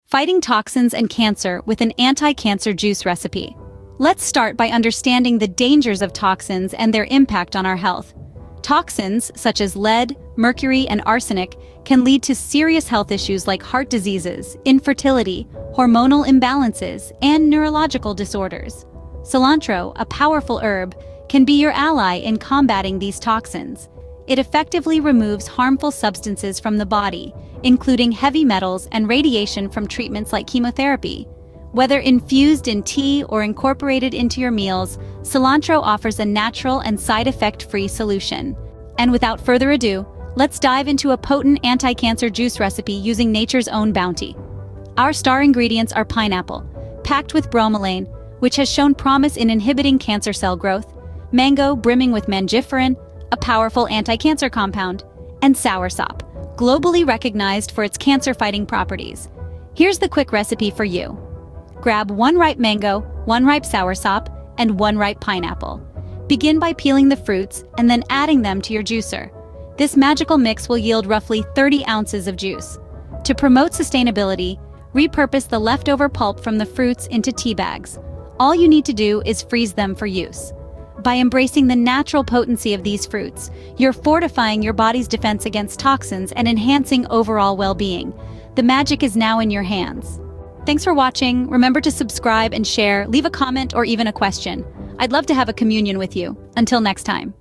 Fighting toxins and cancer with an anti-cancer juice recipe. Let's start by understanding the dangers of toxins and their impact on our health. Toxins, such as lead, mercury, and arsenic, can lead to serious health issues like heart diseases, infertility, hormonal imbalances, and neurological disorders. Cilantro, a powerful herb, can be your ally in combating these toxins. It effectively removes harmful substances from the body, including heavy metals and radiation from treatments like chemotherapy. Whether infused in tea or incorporated into your meals, cilantro offers a natural and side-effect-free solution. And without further ado, let's dive into a potent anti-cancer juice recipe using nature's own bounty. Our star ingredients are pineapple, packed with bromelain, which has shown promise in inhibiting cancer cell growth, mango brimming with mangiferin, a powerful anti-cancer compound, and soursop, globally recognized for its cancer-fighting properties. Here's the quick recipe for you. Grab 1 ripe mango, 1 ripe soursop, and 1 ripe pineapple. Begin by peeling the fruits and then adding them to your juicer. This magical mix will yield roughly 30 ounces of juice. To promote sustainability, repurpose the leftover pulp from the fruits into tea bags. All you need to do is freeze them for use. By embracing the natural potency of these fruits, you're fortifying your body's defense against toxins and enhancing overall well-being. The magic is now in your hands. Thanks for watching. Remember to subscribe and share, leave a comment or even a question. I'd love to have a communion with you. Until next time.